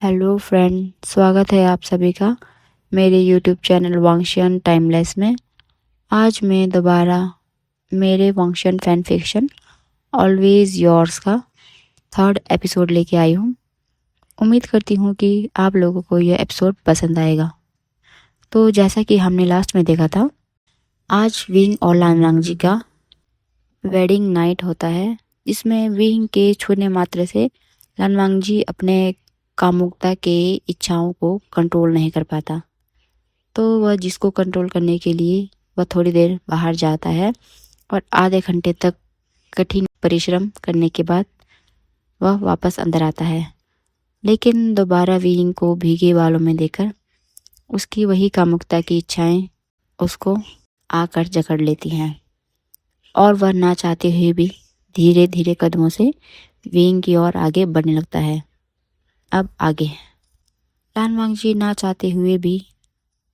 Hello friend, स्वागत है आप सभी का मेरे यूट्यूब चैनल वांगशियन टाइमलेस में। आज मैं दोबारा मेरे वांगशियन फैन फिक्शन ऑलवेज योर्स का थर्ड एपिसोड लेके आई हूँ। उम्मीद करती हूँ कि आप लोगों को यह एपिसोड पसंद आएगा। तो जैसा कि हमने लास्ट में देखा था, आज विंग और लानवांग जी का वेडिंग नाइट होता है, जिसमें विंग के छूने मात्र से लानवांग जी अपने कामुकता के इच्छाओं को कंट्रोल नहीं कर पाता। तो वह जिसको कंट्रोल करने के लिए वह थोड़ी देर बाहर जाता है और आधे घंटे तक कठिन परिश्रम करने के बाद वह वापस अंदर आता है। लेकिन दोबारा विंग को भीगे बालों में देखकर उसकी वही कामुकता की इच्छाएं उसको आकर जकड़ लेती हैं और वह ना चाहते हुए भी धीरे धीरे कदमों से विंग की ओर आगे बढ़ने लगता है। अब आगे लान वांगजी ना चाहते हुए भी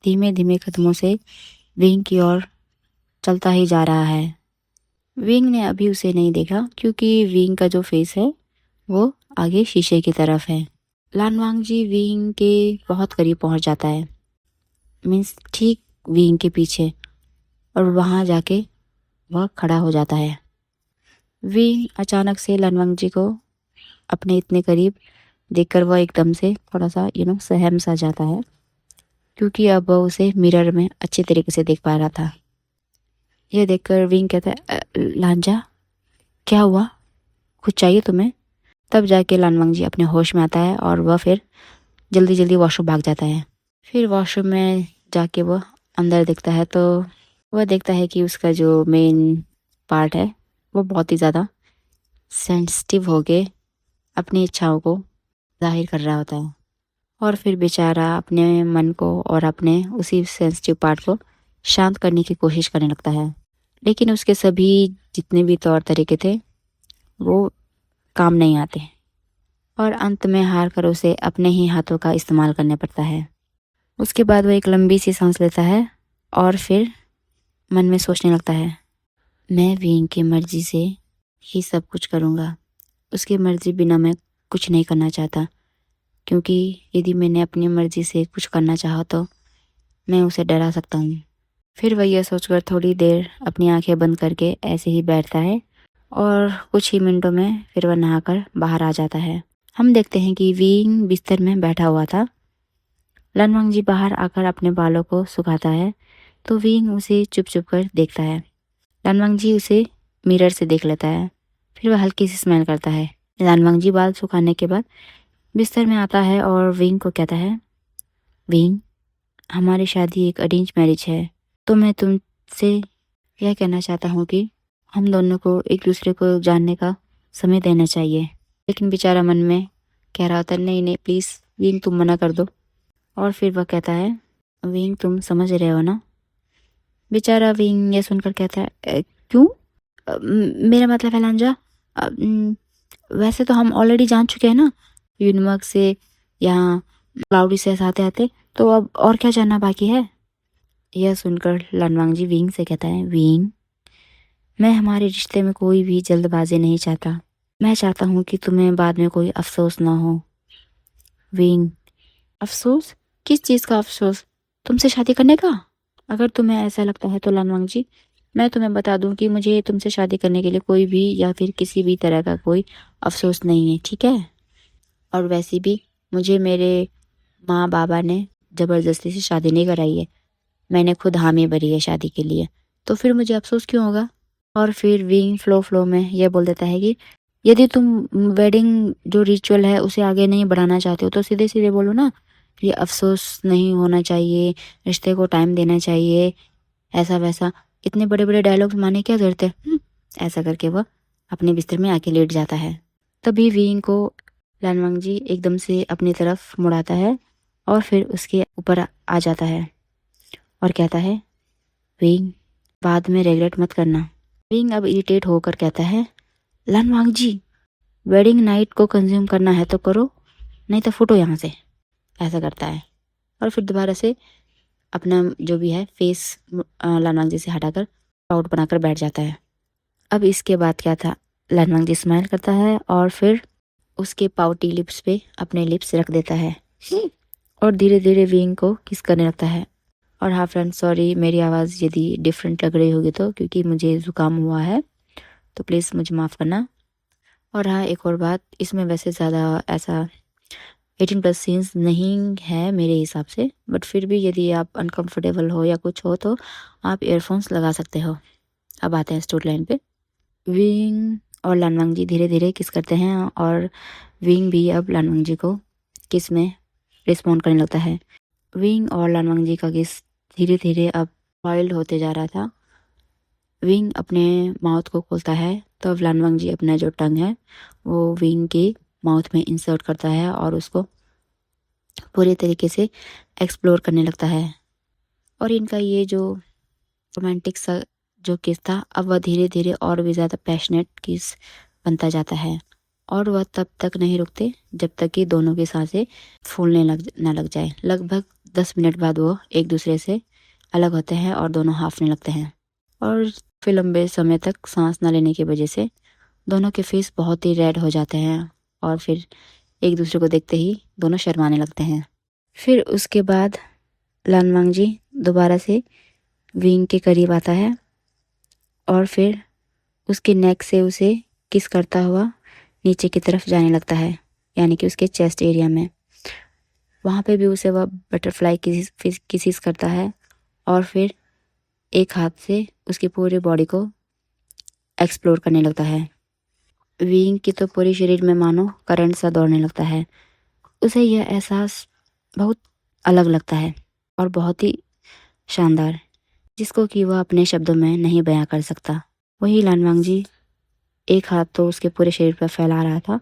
धीमे धीमे कदमों से विंग की ओर चलता ही जा रहा है। विंग ने अभी उसे नहीं देखा क्योंकि विंग का जो फेस है वो आगे शीशे की तरफ है। लानवांग जी विंग के बहुत करीब पहुंच जाता है, मीन्स ठीक विंग के पीछे, और वहां जाके वह खड़ा हो जाता है। विंग अचानक से लानवांग जी को अपने इतने करीब देखकर वह एकदम से थोड़ा सा सहम सा जाता है, क्योंकि अब वह उसे मिरर में अच्छे तरीके से देख पा रहा था। यह देखकर विंग कहता है, लांजा क्या हुआ, कुछ चाहिए तुम्हें?" तब जाके लानवांग जी अपने होश में आता है और वह फिर जल्दी जल्दी वॉशरूम भाग जाता है। फिर वॉशरूम में जाके वह अंदर देखता है तो वह देखता है कि उसका जो मेन पार्ट है वो बहुत ही ज़्यादा सेंसिटिव हो के अपनी इच्छाओं को जाहिर कर रहा होता है। और फिर बेचारा अपने मन को और अपने उसी सेंसिटिव पार्ट को शांत करने की कोशिश करने लगता है, लेकिन उसके सभी जितने भी तौर तरीके थे वो काम नहीं आते और अंत में हार कर उसे अपने ही हाथों का इस्तेमाल करना पड़ता है। उसके बाद वो एक लंबी सी सांस लेता है और फिर मन में सोचने लगता है, मैं विंग की मर्जी से ही सब कुछ करूँगा। उसकी मर्जी बिना मैं कुछ नहीं करना चाहता, क्योंकि यदि मैंने अपनी मर्जी से कुछ करना चाहा तो मैं उसे डरा सकता हूँ। फिर वह यह सोचकर थोड़ी देर अपनी आंखें बंद करके ऐसे ही बैठता है और कुछ ही मिनटों में फिर वह नहाकर बाहर आ जाता है। हम देखते हैं कि विंग बिस्तर में बैठा हुआ था। लानवांग जी बाहर आकर अपने बालों को सुखाता है तो विंग उसे चुप चुप कर देखता है। लानवांग जी उसे मिरर से देख लेता है, फिर वह हल्की सी स्माइल करता है। लानवांग जी बाल सुखाने के बाद बिस्तर में आता है और विंग को कहता है, विंग, हमारी शादी एक अरेंज मैरिज है, तो मैं तुमसे यह कहना चाहता हूँ कि हम दोनों को एक दूसरे को जानने का समय देना चाहिए। लेकिन बेचारा मन में कह रहा होता है, नहीं नहीं प्लीज़ विंग, तुम मना कर दो। और फिर वह कहता है, विंग तुम समझ रहे हो ना?" बेचारा विंग ये सुनकर कहता है, क्यों? मेरा मतलब है लांजा, वैसे तो हम ऑलरेडी जान चुके हैं ना यूनिवर्स से, यहाँ क्लाउडी से आते आते, तो अब और क्या जानना बाकी है? यह सुनकर लानवांग जी विंग से कहता है, विंग, मैं हमारे रिश्ते में कोई भी जल्दबाजी नहीं चाहता। मैं चाहता हूँ कि तुम्हें बाद में कोई अफसोस ना हो। विंग, अफसोस? किस चीज़ का अफसोस? तुमसे शादी करने का? अगर तुम्हें ऐसा लगता है तो लानवांग जी, मैं तुम्हें बता दूं कि मुझे तुमसे शादी करने के लिए कोई भी या फिर किसी भी तरह का कोई अफसोस नहीं है, ठीक है? और वैसे भी मुझे मेरे माँ बाबा ने ज़बरदस्ती से शादी नहीं कराई है, मैंने खुद हामी भरी है शादी के लिए, तो फिर मुझे अफसोस क्यों होगा? और फिर विंग फ्लो में यह बोल देता है कि यदि तुम वेडिंग जो रिचुअल है उसे आगे नहीं बढ़ाना चाहते हो तो सीधे सीधे बोलो ना, ये अफसोस नहीं होना चाहिए, रिश्ते को टाइम देना चाहिए, ऐसा वैसा, इतने बड़े बड़े डायलॉग्स मारने क्या जरूरत है? ऐसा करके वह अपने बिस्तर में आके लेट जाता है। तभी विंग को लानवांग जी एकदम से अपनी तरफ मुड़ाता है और फिर उसके ऊपर आ जाता है और कहता है, विंग, बाद में रेगरेट मत करना। विंग अब इरिटेट होकर कहता है, लानवांग जी, वेडिंग नाइट को कंज्यूम करना है तो करो, नहीं तो फुटो यहाँ से। ऐसा करता है और फिर दोबारा से अपना जो भी है फेस लानवांग जी से हटाकर प्राउड बनाकर बैठ जाता है। अब इसके बाद क्या था, लानवांग जी स्माइल करता है और फिर उसके पाउटी लिप्स पे अपने लिप्स रख देता है और धीरे धीरे विंग को किस करने लगता है। और हाँ फ्रेंड्स, सॉरी मेरी आवाज़ यदि डिफरेंट लग रही होगी तो क्योंकि मुझे ज़ुकाम हुआ है, तो प्लीज़ मुझे माफ़ करना। और हाँ, एक और बात, इसमें वैसे ज़्यादा ऐसा 18+ सीन्स नहीं है मेरे हिसाब से, बट फिर भी यदि आप अनकंफर्टेबल हो या कुछ हो तो आप ईयरफोन्स लगा सकते हो। अब आते हैं स्टोरी लाइन पे। विंग और लानवांग जी धीरे धीरे किस करते हैं और विंग भी अब लानवांग जी को किस में रिस्पॉन्ड करने लगता है। विंग और लानवांग जी का किस धीरे धीरे अब वाइल्ड होते जा रहा था। विंग अपने माउथ को खोलता है तो अब लानवांग जी अपना जो टंग है वो विंग के माउथ में इंसर्ट करता है और उसको पूरे तरीके से एक्सप्लोर करने लगता है। और इनका ये जो रोमांटिक सा जो किस था, अब वह धीरे धीरे और भी ज़्यादा पैशनेट किस बनता जाता है। और वह तब तक नहीं रुकते जब तक कि दोनों की सांसें फूलने लग जाए। लगभग 10 मिनट बाद वो एक दूसरे से अलग होते हैं और दोनों हांफने लगते हैं। और फिर लंबे समय तक सांस न लेने की वजह से दोनों के फेस बहुत ही रेड हो जाते हैं और फिर एक दूसरे को देखते ही दोनों शर्माने लगते हैं। फिर उसके बाद लानवांग जी दोबारा से विंग के करीब आता है और फिर उसके नेक से उसे किस करता हुआ नीचे की तरफ जाने लगता है, यानी कि उसके चेस्ट एरिया में। वहाँ पे भी उसे वह बटरफ्लाई किसिस करता है और फिर एक हाथ से उसकी पूरी बॉडी को एक्सप्लोर करने लगता है। विंग की तो पूरे शरीर में मानो करंट सा दौड़ने लगता है। उसे यह एहसास बहुत अलग लगता है और बहुत ही शानदार, जिसको कि वह अपने शब्दों में नहीं बयां कर सकता। वही लानवांग जी एक हाथ तो उसके पूरे शरीर पर फैला रहा था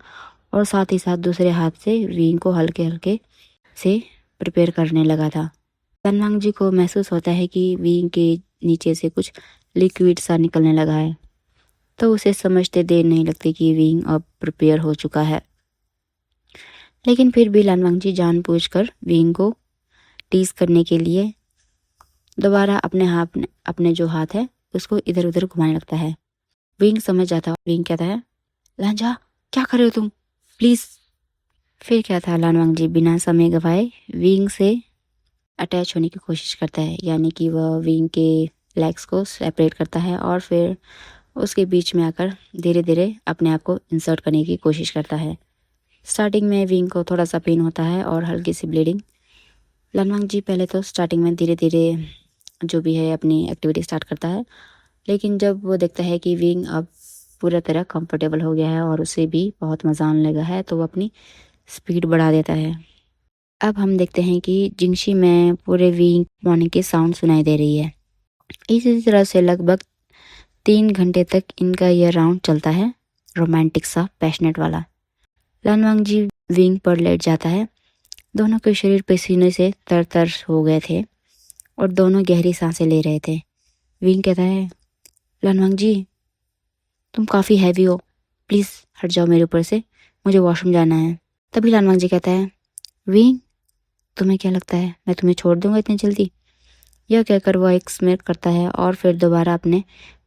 और साथ ही साथ दूसरे हाथ से विंग को हल्के हल्के से प्रिपेयर करने लगा था। लानवांग जी को महसूस होता है कि विंग के नीचे से कुछ लिक्विड सा निकलने लगा है, तो उसे समझते देर नहीं लगती कि विंग अब प्रिपेयर हो चुका है। लेकिन फिर भी लानवांग जी जानबूझकर विंग को टीज करने के लिए दोबारा अपने जो हाथ है उसको इधर उधर घुमाने लगता है। विंग समझ जाता है। विंग कहता है, लांजा क्या कर रहे हो तुम, प्लीज। फिर क्या था, लानवांग जी बिना समय गवाए विंग से अटैच होने की कोशिश करता है, यानी कि वह विंग के लेग्स को सेपरेट करता है और फिर उसके बीच में आकर धीरे धीरे अपने आप को इंसर्ट करने की कोशिश करता है। स्टार्टिंग में विंग को थोड़ा सा पेन होता है और हल्की सी ब्लीडिंग। लानवांग जी पहले तो स्टार्टिंग में धीरे धीरे जो भी है अपनी एक्टिविटी स्टार्ट करता है, लेकिन जब वो देखता है कि विंग अब पूरा तरह कंफर्टेबल हो गया है और उसे भी बहुत मज़ा आने लगा है, तो वो अपनी स्पीड बढ़ा देता है। अब हम देखते हैं कि जिंगशी में पूरे विंग मॉर्निंग की साउंड सुनाई दे रही है। इसी तरह से लगभग 3 घंटे तक इनका यह राउंड चलता है, रोमांटिक सा पैशनेट वाला। लानवांग जी विंग पर लेट जाता है। दोनों के शरीर पसीने से तर हो गए थे और दोनों गहरी सांसें ले रहे थे। विंग कहता है, लानवांग जी तुम काफ़ी हैवी हो, प्लीज़ हट जाओ मेरे ऊपर से, मुझे वॉशरूम जाना है। तभी लानवांग जी कहता है, विंग तुम्हें क्या लगता है मैं तुम्हें छोड़ दूंगा इतनी जल्दी? यह कहकर वह एक स्मिर्क करता है और फिर दोबारा अपने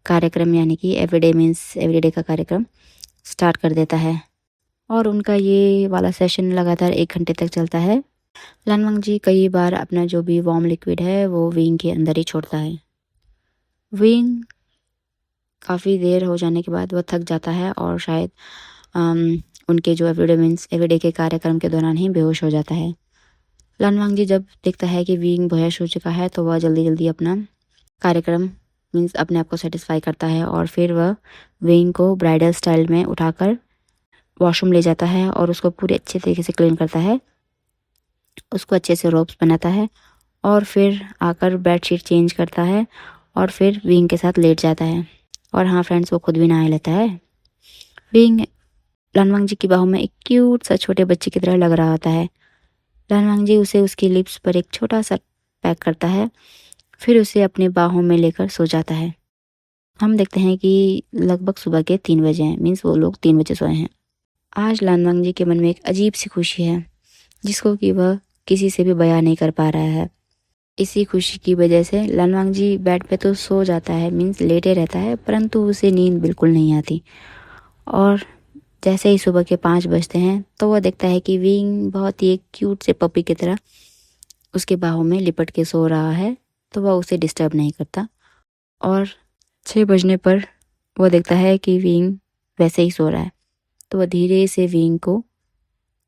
कार्यक्रम यानी कि एवरीडे मीन्स एवरीडे का कार्यक्रम स्टार्ट कर देता है। और उनका ये वाला सेशन लगातार 1 घंटे तक चलता है। लानवांग जी कई बार अपना जो भी वार्म लिक्विड है वो विंग के अंदर ही छोड़ता है। विंग काफ़ी देर हो जाने के बाद वह थक जाता है और शायद उनके जो एवरीडे मीन्स एवरीडे के कार्यक्रम के दौरान ही बेहोश हो जाता है। लानवांग जी जब देखता है कि विंग बेहोश हो चुका है तो वह जल्दी जल्दी अपना कार्यक्रम मीन्स अपने आप को सेटिस्फाई करता है और फिर वह विंग को ब्राइडल स्टाइल में उठाकर वॉशरूम ले जाता है और उसको पूरे अच्छे तरीके से क्लीन करता है, उसको अच्छे से रोब्स बनाता है और फिर आकर बेडशीट चेंज करता है और फिर विंग के साथ लेट जाता है। और हाँ फ्रेंड्स, वो खुद भी नहा लेता है। विंग लानवांग जी की बाहों में एक क्यूट सा छोटे बच्चे की तरह लग रहा होता है। लानवांग जी उसे उसकी लिप्स पर एक छोटा सा पैक करता है, फिर उसे अपने बाहों में लेकर सो जाता है। हम देखते हैं कि लगभग सुबह के 3 बजे हैं, मीन्स वो लोग 3 बजे सोए हैं। आज लानवांग जी के मन में एक अजीब सी खुशी है जिसको कि वह किसी से भी बयां नहीं कर पा रहा है। इसी खुशी की वजह से लानवांग जी बेड पे तो सो जाता है, मीन्स लेटे रहता है, परंतु उसे नींद बिल्कुल नहीं आती। और जैसे ही सुबह के 5 बजते हैं तो वह देखता है कि विंग बहुत ही एक क्यूट से पपी की तरह उसके बाहों में लिपट के सो रहा है, तो वह उसे डिस्टर्ब नहीं करता। और 6 बजने पर वह देखता है कि विंग वैसे ही सो रहा है, तो वह धीरे से विंग को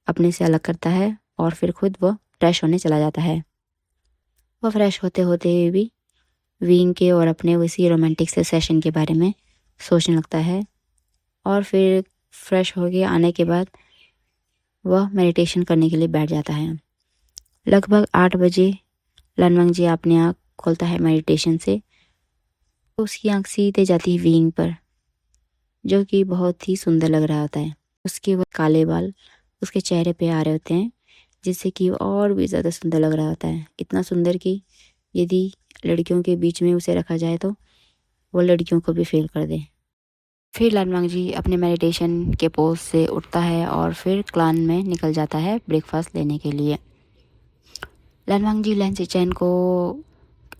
अपने से अलग करता है और फिर खुद वह फ्रेश होने चला जाता है। वह फ्रेश होते होते भी विंग के और अपने उसी रोमांटिक से सेशन के बारे में सोचने लगता है। और फिर फ्रेश होके आने के बाद वह मेडिटेशन करने के लिए बैठ जाता है। लगभग 8 बजे लनवंग जी अपनी आँख खोलता है मेडिटेशन से, तो उसकी आँख सीधे जाती है विंग पर, जो कि बहुत ही सुंदर लग रहा होता है। उसके वह काले बाल उसके चेहरे पे आ रहे होते हैं, जिससे कि और भी ज़्यादा सुंदर लग रहा होता है। इतना सुंदर कि यदि लड़कियों के बीच में उसे रखा जाए तो वो लड़कियों को भी फेल कर दे। फिर लनवांग जी अपने मेडिटेशन के पोज से उठता है और फिर क्लान में निकल जाता है ब्रेकफास्ट लेने के लिए। लनवांग जी लैन सिचेन को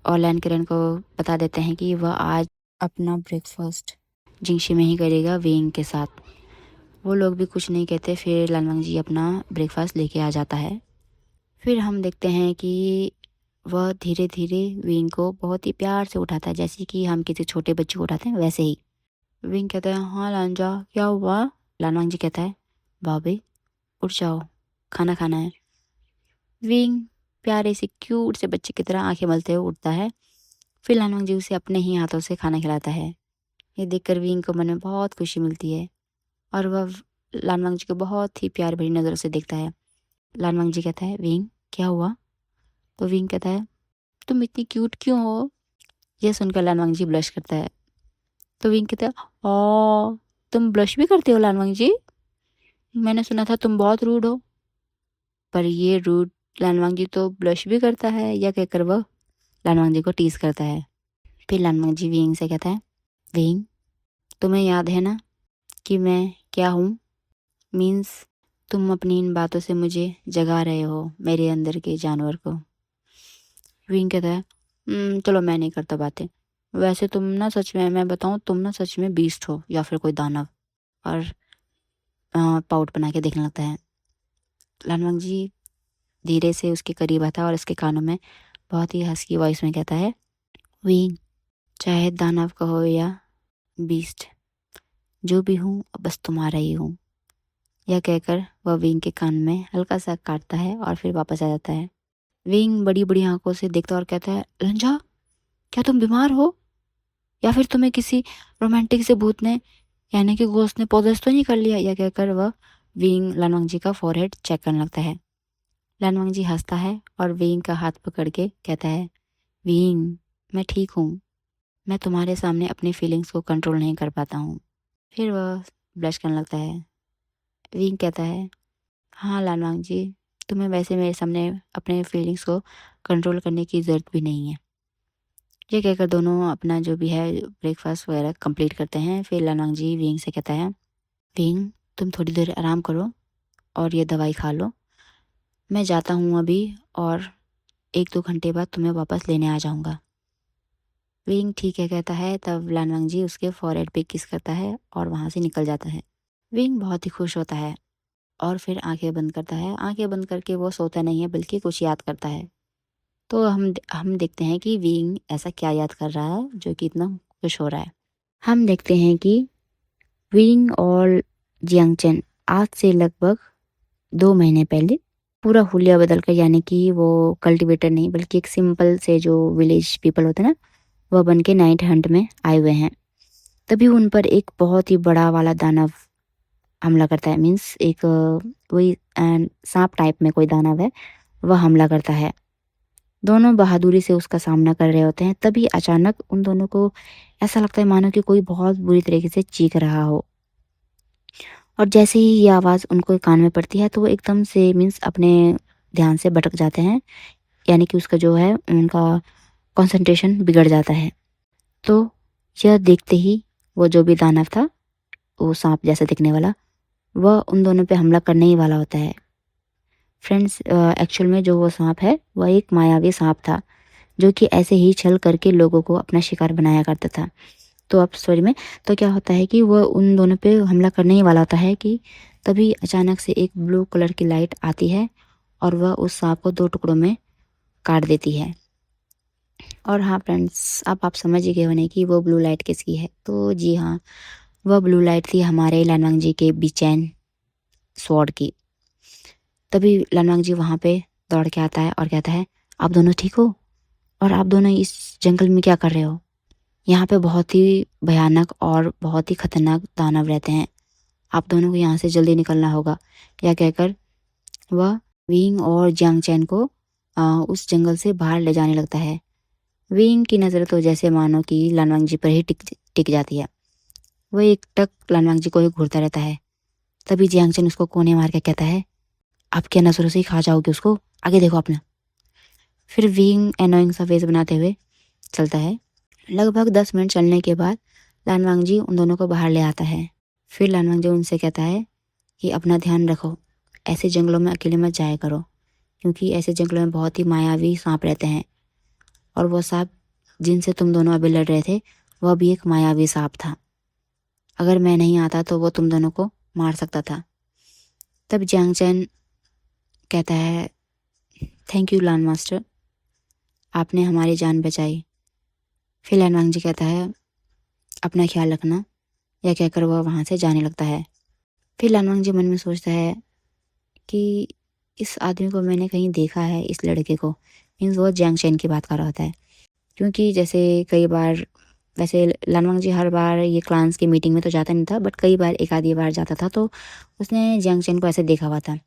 और लैन किरण को बता देते हैं कि वह आज अपना ब्रेकफास्ट जिंगशी में ही करेगा विंग के साथ। वो लोग भी कुछ नहीं कहते, फिर लनवांग जी अपना ब्रेकफास्ट लेके आ जाता है। फिर हम देखते हैं कि वह धीरे धीरे विंग को बहुत ही प्यार से उठाता है, जैसे कि हम किसी छोटे बच्चे को उठाते हैं वैसे ही। विंग कहता है, हाँ लांजा क्या हुआ? लानवांग जी कहता है, भाभी उठ जाओ, खाना खाना है। विंग प्यारे से क्यूट से बच्चे की तरह आंखें मलते हुए उठता है। फिर लानवांग जी उसे अपने ही हाथों से खाना खिलाता है। ये देखकर विंग को मन में बहुत खुशी मिलती है और वह लानवांग जी को बहुत ही प्यार भरी नज़रों से देखता है। लानवांग जी कहता है, विंग क्या हुआ? तो विंग कहता है, तुम इतनी क्यूट क्यों हो? यह सुनकर लानवांग जी ब्लश करता है। तो विंग कहता है, ओ तुम ब्लश भी करते हो लानवांग जी? मैंने सुना था तुम बहुत रूड हो। पर ये रूड लानवांग जी तो ब्लश भी करता है, या कहकर वह लानवांग जी को टीज करता है। फिर लानवांग जी विंग से कहता है, विंग तुम्हें याद है ना कि मैं क्या हूँ? मीन्स तुम अपनी इन बातों से मुझे जगा रहे हो, मेरे अंदर के जानवर को। विंग कहता है, चलो मैं नहीं करता बातें। वैसे तुम ना सच में, मैं बताऊँ, तुम ना सच में बीस्ट हो या फिर कोई दानव। और पाउट बना के देखने लगता है। लानवांग जी धीरे से उसके करीब आता है और उसके कानों में बहुत ही हस्की वॉइस में कहता है, विंग चाहे दानव कहो या बीस्ट, जो भी हूँ बस तुम्हारा ही हूँ। यह कहकर वह विंग के कान में हल्का सा काटता है और फिर वापस आ जाता है। विंग बड़ी बड़ी आंखों से देखता और कहता है, लंजा क्या तुम बीमार हो, या फिर तुम्हें किसी रोमांटिक से भूत ने यानी कि घोस्ट ने पोजेस तो नहीं कर लिया? यह कहकर वह विंग लानवांग जी का फॉरहेड चेक करने लगता है। लानवांग जी हंसता है और विंग का हाथ पकड़ के कहता है, विंग मैं ठीक हूँ, मैं तुम्हारे सामने अपनी फीलिंग्स को कंट्रोल नहीं कर पाता हूँ। फिर वह ब्लश करने लगता है। विंग कहता है, हाँ लानवांग जी, तुम्हें वैसे मेरे सामने अपने फीलिंग्स को कंट्रोल करने की ज़रूरत भी नहीं है। ये कहकर दोनों अपना जो भी है ब्रेकफास्ट वगैरह कंप्लीट करते हैं। फिर लानवांग जी विंग से कहता है, विंग तुम थोड़ी देर आराम करो और ये दवाई खा लो, मैं जाता हूँ अभी, और 1-2 घंटे बाद तुम्हें वापस लेने आ जाऊँगा। विंग ठीक है कहता है। तब लानवांग जी उसके फॉरहेड पे किस करता है और वहाँ से निकल जाता है। विंग बहुत ही खुश होता है और फिर आंखें बंद करता है। आंखें बंद करके वो सोता नहीं है बल्कि कुछ याद करता है। तो हम देखते हैं कि विंग ऐसा क्या याद कर रहा है जो कि इतना खुश हो रहा है। हम देखते हैं कि विंग और जियांगचेन आज से लगभग 2 महीने पहले पूरा हुलिया बदल कर, यानी कि वो कल्टीवेटर नहीं बल्कि एक सिंपल से जो विलेज पीपल होते हैं ना, वह बन के नाइट हंट में आए हुए हैं। तभी उन पर एक बहुत ही बड़ा वाला दानव हमला करता है। मीन्स एक वही सांप टाइप में कोई दानव है, वह हमला करता है। दोनों बहादुरी से उसका सामना कर रहे होते हैं। तभी अचानक उन दोनों को ऐसा लगता है मानो कि कोई बहुत बुरी तरीके से चीख रहा हो। और जैसे ही ये आवाज़ उनको कान में पड़ती है तो वो एकदम से मीन्स अपने ध्यान से भटक जाते हैं, यानी कि उसका जो है उनका कंसंट्रेशन बिगड़ जाता है। तो यह देखते ही वो जो भी दानव था, वो सांप जैसा दिखने वाला, वह उन दोनों पे हमला करने ही वाला होता है। फ्रेंड्स, एक्चुअल में जो वो सांप है वह एक मायावी सांप था, जो कि ऐसे ही छल करके लोगों को अपना शिकार बनाया करता था। तो अब स्टोरी में तो क्या होता है कि वो उन दोनों पे हमला करने ही वाला होता है कि तभी अचानक से एक ब्लू कलर की लाइट आती है और वह उस सांप को 2 टुकड़ों में काट देती है। और हाँ फ्रेंड्स, अब आप समझ ही गए होंगे कि वो ब्लू लाइट किसकी है। तो जी हाँ, वह ब्लू लाइट थी हमारे लानवांग जी के बीचैन स्वॉर्ड की। तभी लानवांग जी वहाँ पे दौड़ के आता है और कहता है, आप दोनों ठीक हो? और आप दोनों इस जंगल में क्या कर रहे हो? यहाँ पे बहुत ही भयानक और बहुत ही खतरनाक दानव रहते हैं। आप दोनों को यहाँ से जल्दी निकलना होगा। यह कहकर वह विंग और जियांग चैन को उस जंगल से बाहर ले जाने लगता है। विंग की नज़र तो जैसे मानो कि लानवांग जी पर ही टिक टिक जाती है। वह एक टक लानवांग जी को ही घूरता रहता है। तभी जियांग चैन उसको कोने मार के कहता है, आप क्या नज़रों से ही खा जाओगे उसको, आगे देखो अपना। फिर विंग एनोइंग सा फेस बनाते हुए चलता है। लगभग 10 मिनट चलने के बाद लानवांग जी उन दोनों को बाहर ले आता है। फिर लानवांग जी उनसे कहता है कि अपना ध्यान रखो, ऐसे जंगलों में अकेले मत जाया करो, क्योंकि ऐसे जंगलों में बहुत ही मायावी सांप रहते हैं। और वो सांप जिनसे तुम दोनों अभी लड़ रहे थे, वह भी एक मायावी सांप था। अगर मैं नहीं आता तो वो तुम दोनों को मार सकता था। तब जियांग चैन कहता है, थैंक यू लान मास्टर, आपने हमारी जान बचाई। फिर लानवांग जी कहता है, अपना ख्याल रखना। यह कहकर वह वहाँ से जाने लगता है। फिर लानवांग जी मन में सोचता है कि इस आदमी को मैंने कहीं देखा है, इस लड़के को। मीन्स वो जियांग चैन की बात कर रहा होता है, क्योंकि जैसे कई बार, वैसे लानवांग जी हर बार ये क्लान्स की मीटिंग में तो जाता नहीं था, बट कई बार एक आधी बार जाता था, तो उसने जियांग चैन को ऐसे देखा हुआ था।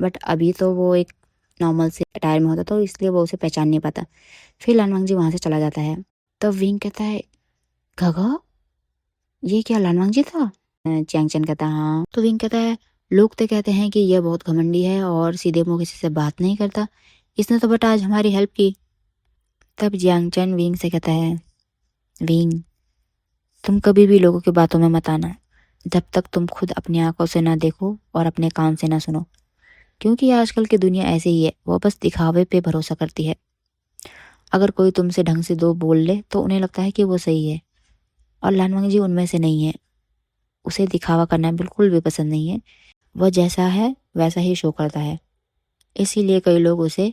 बट अभी तो वो एक नॉर्मल से अटायर में होता, तो इसलिए वो उसे पहचान नहीं पाता। फिर लानवांग जी वहाँ से चला जाता है। तब विंग कहता है, घगा, ये क्या लानवांग जी था? जियांग चैन कहता है, हाँ। तो विंग कहता है, लोग तो कहते हैं कि यह बहुत घमंडी है और सीधे मुंह किसी से बात नहीं करता, इसने तो बट आज हमारी हेल्प की। तब जियांग चैन विंग से कहता है, विंग, तुम कभी भी लोगों की बातों में मत आना जब तक तुम खुद अपनी आंखों से ना देखो और अपने कान से ना सुनो, क्योंकि आजकल की दुनिया ऐसे ही है, वो बस दिखावे पे भरोसा करती है। अगर कोई तुमसे ढंग से दो बोल ले तो उन्हें लगता है कि वो सही है, और लानवांग जी उनमें से नहीं है। उसे दिखावा करना बिल्कुल भी पसंद नहीं है। वह जैसा है वैसा ही शो करता है, इसीलिए कई लोग उसे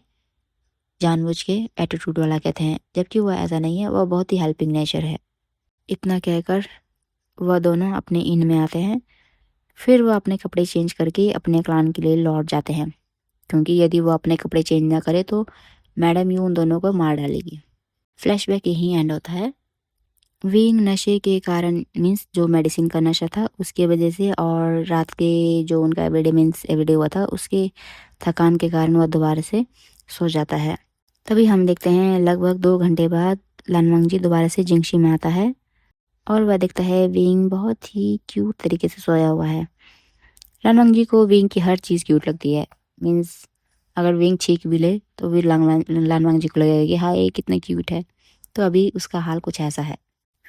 जानबूझ के एटीट्यूड वाला कहते हैं, जबकि वह ऐसा नहीं है, वह बहुत ही हेल्पिंग नेचर है। इतना कहकर वह दोनों अपने इन में आते हैं। फिर वह अपने कपड़े चेंज करके अपने क्लान के लिए लौट जाते हैं, क्योंकि यदि वो अपने कपड़े चेंज ना करे तो मैडम यूं उन दोनों को मार डालेगी। फ्लैशबैक यहीं एंड होता है। विंग नशे के कारण, मीन्स जो मेडिसिन का नशा था उसके वजह से, और रात के जो उनका एवरीडे मीन्स एवरीडे हुआ था उसके थकान के कारण वह दोबारा से सो जाता है। तभी हम देखते हैं लगभग 2 घंटे बाद लानवांग जी दोबारा से जिंगशी में आता है और वह देखता है विंग बहुत ही क्यूट तरीके से सोया हुआ है। लानवांग जी को विंग की हर चीज़ क्यूट लगती है। मीन्स अगर विंग छींक भी ले तो भी लानवांग जी को लगेगा कि हाँ ये कितना क्यूट है। तो अभी उसका हाल कुछ ऐसा है।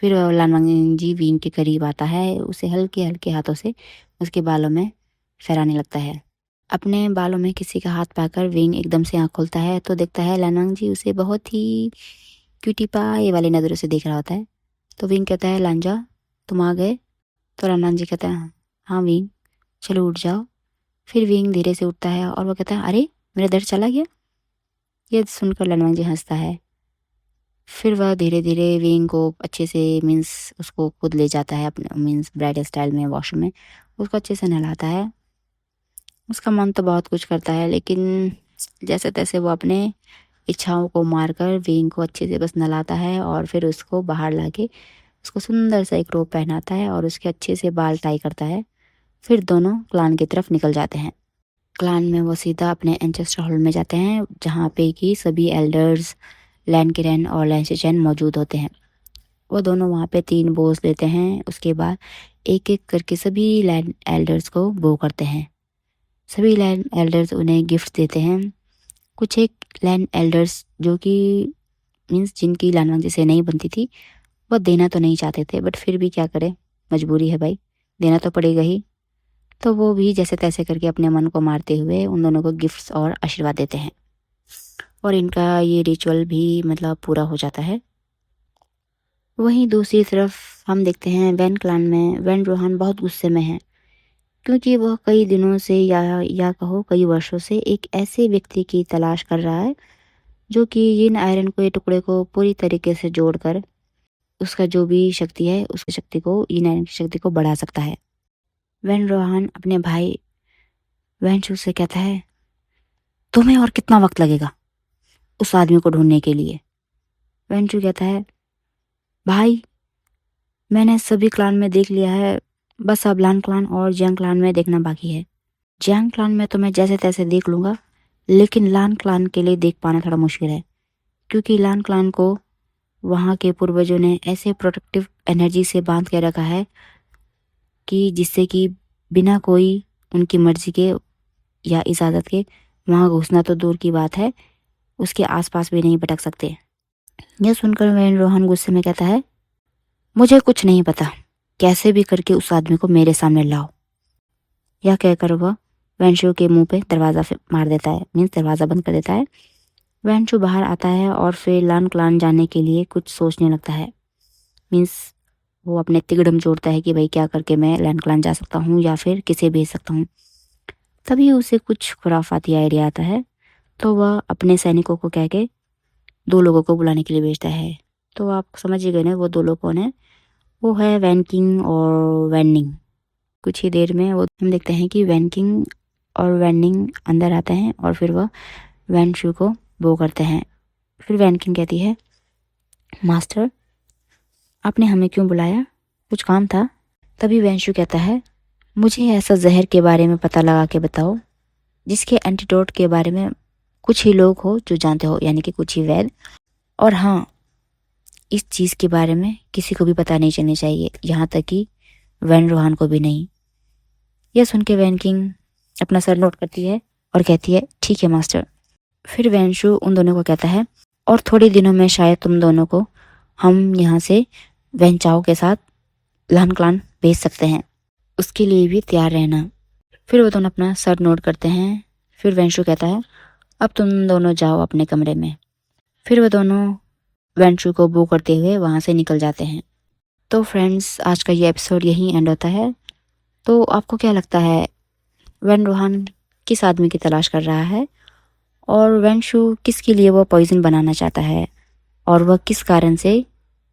फिर लानवांग जी विंग के करीब आता है, उसे हल्के हल्के हाथों से उसके बालों में फहराने लगता है। अपने बालों में किसी का हाथ पाकर विंग एकदम से आँख खोलता है तो देखता है लानवांग जी उसे बहुत ही क्यूटी पाई वाली नज़रों से देख रहा होता है। तो विंग कहता है, लांजा तुम आ गए? तो लानवांग जी कहता है, हाँ विंग, चलो उठ जाओ। फिर विंग धीरे से उठता है और वो कहता है, अरे मेरा दर्द चला गया? ये सुनकर लानवांग जी हंसता है। फिर वह धीरे धीरे विंग को अच्छे से, मीन्स उसको खुद ले जाता है अपने मीन्स ब्राइडल स्टाइल में वॉशरूम में, उसको अच्छे से नहलाता है। उसका मन तो बहुत कुछ करता है, लेकिन जैसे तैसे वो अपने इच्छाओं को मारकर विंग को अच्छे से बस नहलाता है और फिर उसको बाहर लाके उसको सुंदर सा एक रोब पहनाता है और उसके अच्छे से बाल टाई करता है। फिर दोनों क्लान की तरफ निकल जाते हैं। क्लान में वो सीधा अपने एंसेस्टर हॉल में जाते हैं, जहाँ पे कि सभी एल्डर्स लैन किरेन और लैन चैन मौजूद होते हैं। वो दोनों वहाँ पे 3 बोस लेते हैं। उसके बाद एक एक करके सभी लैंड एल्डर्स को बो करते हैं। सभी लैंड एल्डर्स उन्हें गिफ्ट देते हैं। कुछ एक लैंड एल्डर्स जो कि मीन्स जिनकी लानवांग से नहीं बनती थी, वह देना तो नहीं चाहते थे, बट फिर भी क्या करें, मजबूरी है भाई, देना तो पड़ेगा ही। तो वो भी जैसे तैसे करके अपने मन को मारते हुए उन दोनों को गिफ्ट्स और आशीर्वाद देते हैं, और इनका ये रिचुअल भी मतलब पूरा हो जाता है। वहीं दूसरी तरफ हम देखते हैं वैन क्लान में वैन रोहान बहुत गुस्से में है, क्योंकि वह कई दिनों से या कहो कई वर्षों से एक ऐसे व्यक्ति की तलाश कर रहा है जो कि यिन आयरन को ये टुकड़े को पूरी तरीके से जोड़कर उसका जो भी शक्ति है उसकी शक्ति को यिन आयरन की शक्ति को बढ़ा सकता है। वैन रोहान अपने भाई वैनशु से कहता है, तुम्हें और कितना वक्त लगेगा उस आदमी को ढूंढने के लिए? वैनशु कहता है, भाई मैंने सभी क्लान में देख लिया है, बस अब लान क्लान और जियांग क्लान में देखना बाकी है। जियांग क्लान में तो मैं जैसे तैसे देख लूँगा, लेकिन लान क्लान के लिए देख पाना थोड़ा मुश्किल है, क्योंकि लान क्लान को वहाँ के पूर्वजों ने ऐसे प्रोटेक्टिव एनर्जी से बांध के रखा है कि जिससे कि बिना कोई उनकी मर्जी के या इजाज़त के वहाँ घुसना तो दूर की बात है, उसके आसपास भी नहीं भटक सकते। यह सुनकर वैन रोहन गुस्से में कहता है, मुझे कुछ नहीं पता, कैसे भी करके उस आदमी को मेरे सामने लाओ। यह कहकर वह वैनशु के मुंह पे दरवाज़ा मार देता है, मीन्स दरवाज़ा बंद कर देता है। वैनशु बाहर आता है और फिर लान क्लान जाने के लिए कुछ सोचने लगता है, मीन्स वो अपने तिगड़म जोड़ता है कि भाई क्या करके मैं लान क्लान जा सकता हूँ या फिर किसे भेज सकता हूँ। तभी उसे कुछ खुराफाती आइडिया आता है, तो वह अपने सैनिकों को कह के 2 लोगों को बुलाने के लिए भेजता है। तो आप समझ ही गए ना वो 2 लोग कौन है, वो है वैन किंग और वैनिंग। कुछ ही देर में वो हम देखते हैं कि वैन किंग और वैनिंग अंदर आते हैं और फिर वह वैनशु को वो करते हैं। फिर वैन किंग कहती है, मास्टर आपने हमें क्यों बुलाया, कुछ काम था? तभी वैनशु कहता है, मुझे ऐसा जहर के बारे में पता लगा के बताओ जिसके एंटीडोट के बारे में कुछ ही लोग हो जो जानते हो, यानी कि कुछ ही वैद। और हाँ, इस चीज़ के बारे में किसी को भी पता नहीं चलनी चाहिए, यहाँ तक कि वैन रोहान को भी नहीं। यह सुन के वैन किंग अपना सर नोट करती है और कहती है, ठीक है मास्टर। फिर वैनशु उन दोनों को कहता है, और थोड़े दिनों में शायद तुम दोनों को हम यहाँ से वैन चाओ के साथ लान क्लान भेज सकते हैं, उसके लिए भी तैयार रहना। फिर वो दोनों अपना सर नोट करते हैं। फिर वैनशु कहता है, अब तुम दोनों जाओ अपने कमरे में। फिर वो दोनों वैनशु को बू करते हुए वहाँ से निकल जाते हैं। तो फ्रेंड्स, आज का ये एपिसोड यहीं एंड होता है। तो आपको क्या लगता है, वैन रोहान किस आदमी की तलाश कर रहा है और वैनशु किसके लिए वो पॉइजन बनाना चाहता है, और वह किस कारण से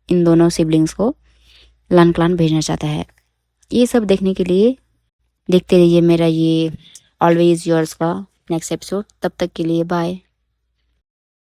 इन दोनों सिबलिंग्स को लान क्लान भेजना चाहता है? ये सब देखने के लिए देखते रहिए मेरा ये ऑलवेज योर्स का नेक्स्ट एपिसोड। तब तक के लिए बाय।